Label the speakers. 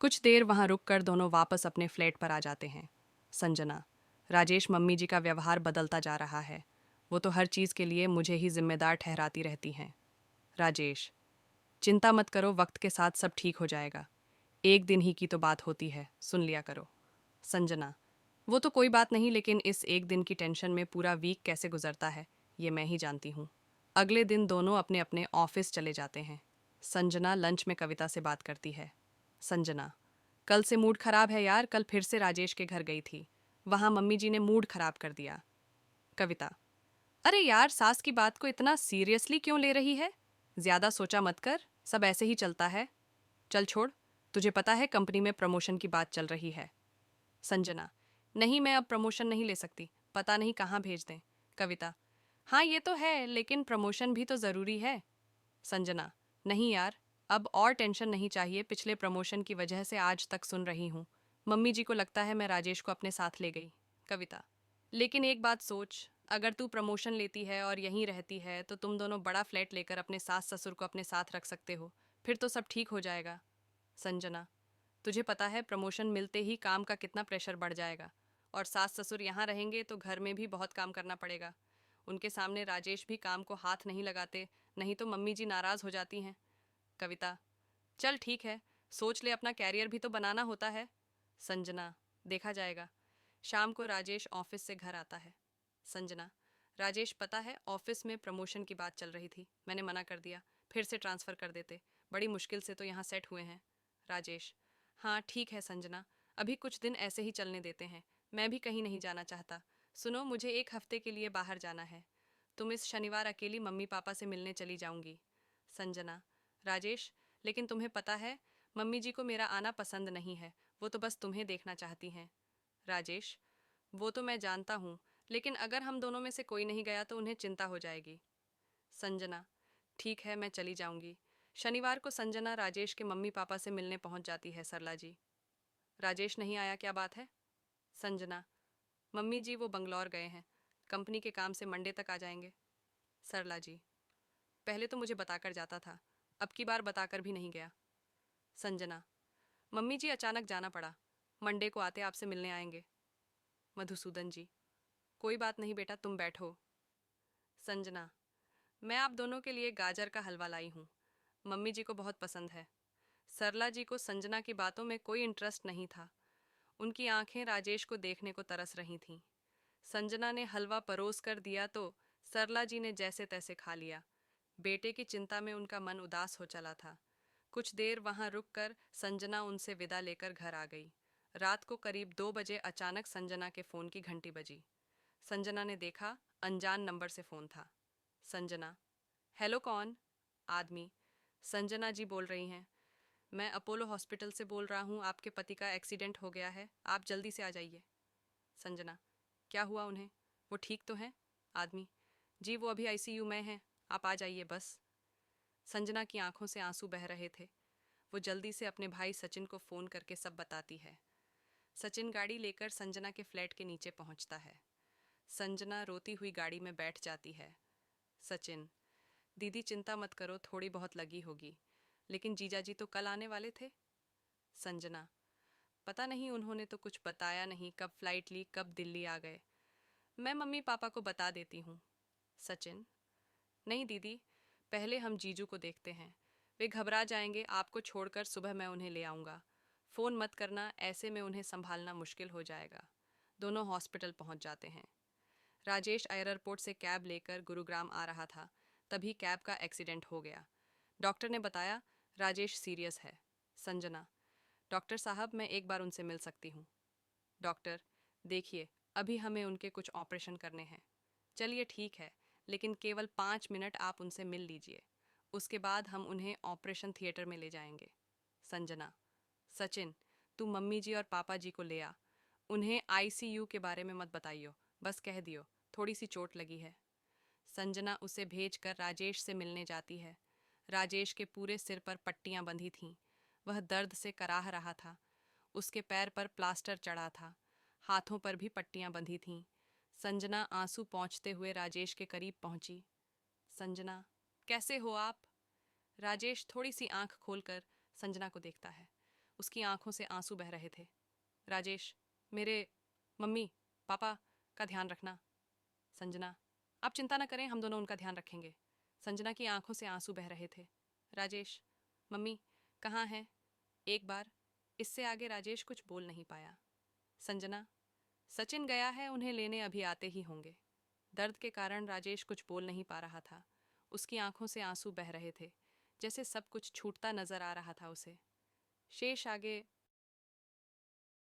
Speaker 1: कुछ देर वहां रुककर दोनों वापस अपने फ्लैट पर आ जाते हैं। संजना, राजेश मम्मी जी का व्यवहार बदलता जा रहा है। वो तो हर चीज़ के लिए मुझे ही जिम्मेदार ठहराती रहती हैं। राजेश, चिंता मत करो, वक्त के साथ सब ठीक हो जाएगा। एक दिन ही की तो बात होती है, सुन लिया करो। संजना, वो तो कोई बात नहीं, लेकिन इस एक दिन की टेंशन में पूरा वीक कैसे गुजरता है ये मैं ही जानती हूँ। अगले दिन दोनों अपने अपने ऑफिस चले जाते हैं। संजना लंच में कविता से बात करती है। संजना, कल से मूड खराब है यार, कल फिर से राजेश के घर गई थी, वहां मम्मी जी ने मूड खराब कर दिया। कविता, अरे यार, सास की बात को इतना सीरियसली क्यों ले रही है? ज्यादा सोचा मत कर, सब ऐसे ही चलता है। चल छोड़, तुझे पता है कंपनी में प्रमोशन की बात चल रही है। संजना, नहीं, मैं अब प्रमोशन नहीं ले सकती, पता नहीं कहाँ भेज दें। कविता, हाँ ये तो है, लेकिन प्रमोशन भी तो ज़रूरी है। संजना, नहीं यार, अब और टेंशन नहीं चाहिए, पिछले प्रमोशन की वजह से आज तक सुन रही हूँ। मम्मी जी को लगता है मैं राजेश को अपने साथ ले गई। कविता, लेकिन एक बात सोच, अगर तू प्रमोशन लेती है और यहीं रहती है तो तुम दोनों बड़ा फ्लैट लेकर अपने सास ससुर को अपने साथ रख सकते हो, फिर तो सब ठीक हो जाएगा। संजना, तुझे पता है प्रमोशन मिलते ही काम का कितना प्रेशर बढ़ जाएगा, और सास ससुर यहाँ रहेंगे तो घर में भी बहुत काम करना पड़ेगा। उनके सामने राजेश भी काम को हाथ नहीं लगाते, नहीं तो मम्मी जी नाराज हो जाती हैं। कविता, चल ठीक है, सोच ले, अपना कैरियर भी तो बनाना होता है। संजना, देखा जाएगा। शाम को राजेश ऑफिस से घर आता है। संजना, राजेश, पता है ऑफिस में प्रमोशन की बात चल रही थी, मैंने मना कर दिया, फिर से ट्रांसफ़र कर देते, बड़ी मुश्किल से तो यहाँ सेट हुए हैं। राजेश, हाँ ठीक है संजना, अभी कुछ दिन ऐसे ही चलने देते हैं, मैं भी कहीं नहीं जाना चाहता। सुनो, मुझे एक हफ्ते के लिए बाहर जाना है, तुम इस शनिवार अकेली मम्मी पापा से मिलने चली जाऊंगी। संजना, राजेश, लेकिन तुम्हें पता है मम्मी जी को मेरा आना पसंद नहीं है, वो तो बस तुम्हें देखना चाहती हैं। राजेश, वो तो मैं जानता हूँ, लेकिन अगर हम दोनों में से कोई नहीं गया तो उन्हें चिंता हो जाएगी। संजना, ठीक है, मैं चली जाऊंगी। शनिवार को संजना राजेश के मम्मी पापा से मिलने पहुंच जाती है। सरला जी, राजेश नहीं आया, क्या बात है? संजना, मम्मी जी वो बंगलौर गए हैं, कंपनी के काम से मंडे तक आ जाएंगे। सरला जी, पहले तो मुझे बताकर जाता था, अब की बार बताकर भी नहीं गया। संजना, मम्मी जी अचानक जाना पड़ा, मंडे को आते आपसे मिलने आएंगे। मधुसूदन जी, कोई बात नहीं बेटा, तुम बैठो। संजना, मैं आप दोनों के लिए गाजर का हलवा लाई हूँ, मम्मी जी को बहुत पसंद है। सरला जी को संजना की बातों में कोई इंटरेस्ट नहीं था, उनकी आंखें राजेश को देखने को तरस रही थीं। संजना ने हलवा परोस कर दिया तो सरला जी ने जैसे तैसे खा लिया। बेटे की चिंता में उनका मन उदास हो चला था। कुछ देर वहां रुककर संजना उनसे विदा लेकर घर आ गई। रात को करीब 2 बजे अचानक संजना के फ़ोन की घंटी बजी। संजना ने देखा, अनजान नंबर से फ़ोन था। संजना, हेलो, कौन? आदमी, संजना जी बोल रही हैं, मैं अपोलो हॉस्पिटल से बोल रहा हूँ, आपके पति का एक्सीडेंट हो गया है, आप जल्दी से आ जाइए। संजना, क्या हुआ उन्हें, वो ठीक तो हैं? आदमी, जी वो अभी आईसीयू में हैं, आप आ जाइए बस। संजना की आंखों से आंसू बह रहे थे। वो जल्दी से अपने भाई सचिन को फ़ोन करके सब बताती है। सचिन गाड़ी लेकर संजना के फ्लैट के नीचे पहुंचता है। संजना रोती हुई गाड़ी में बैठ जाती है। सचिन, दीदी चिंता मत करो, थोड़ी बहुत लगी होगी, लेकिन जीजाजी तो कल आने वाले थे। संजना, पता नहीं, उन्होंने तो कुछ बताया नहीं, कब फ्लाइट ली, कब दिल्ली आ गए। मैं मम्मी पापा को बता देती हूँ। सचिन, नहीं दीदी, पहले हम जीजू को देखते हैं, वे घबरा जाएंगे, आपको छोड़कर सुबह मैं उन्हें ले आऊँगा। फ़ोन मत करना, ऐसे में उन्हें संभालना मुश्किल हो जाएगा। दोनों हॉस्पिटल पहुँच जाते हैं। राजेश एयरपोर्ट से कैब लेकर गुरुग्राम आ रहा था, तभी कैब का एक्सीडेंट हो गया। डॉक्टर ने बताया राजेश सीरियस है। संजना, डॉक्टर साहब, मैं एक बार उनसे मिल सकती हूँ? डॉक्टर, देखिए, अभी हमें उनके कुछ ऑपरेशन करने हैं। चलिए ठीक है, लेकिन केवल 5 मिनट आप उनसे मिल लीजिए, उसके बाद हम उन्हें ऑपरेशन थिएटर में ले जाएंगे। संजना, सचिन, तू मम्मी जी और पापा जी को ले आ, उन्हें आईसीयू के बारे में मत बताइयो, बस कह दियो थोड़ी सी चोट लगी है। संजना उसे भेजकर राजेश से मिलने जाती है। राजेश के पूरे सिर पर पट्टियां बंधी थीं, वह दर्द से कराह रहा था। उसके पैर पर प्लास्टर चढ़ा था, हाथों पर भी पट्टियां बंधी थीं। संजना आंसू पोंछते हुए राजेश के करीब पहुंची। संजना, कैसे हो आप? राजेश थोड़ी सी आंख खोलकर संजना को देखता है। उसकी आंखों से आंसू बह रहे थे। राजेश, मेरे मम्मी पापा का ध्यान रखना। संजना, आप चिंता न करें, हम दोनों उनका ध्यान रखेंगे। संजना की आंखों से आंसू बह रहे थे। राजेश, मम्मी कहाँ हैं? एक बार। इससे आगे राजेश कुछ बोल नहीं पाया। संजना, सचिन गया है, उन्हें लेने अभी आते ही होंगे। दर्द के कारण राजेश कुछ बोल नहीं पा रहा था। उसकी आंखों से आंसू बह रहे थे, जैसे सब कुछ छूटता नजर आ रहा था उसे। शेष आगे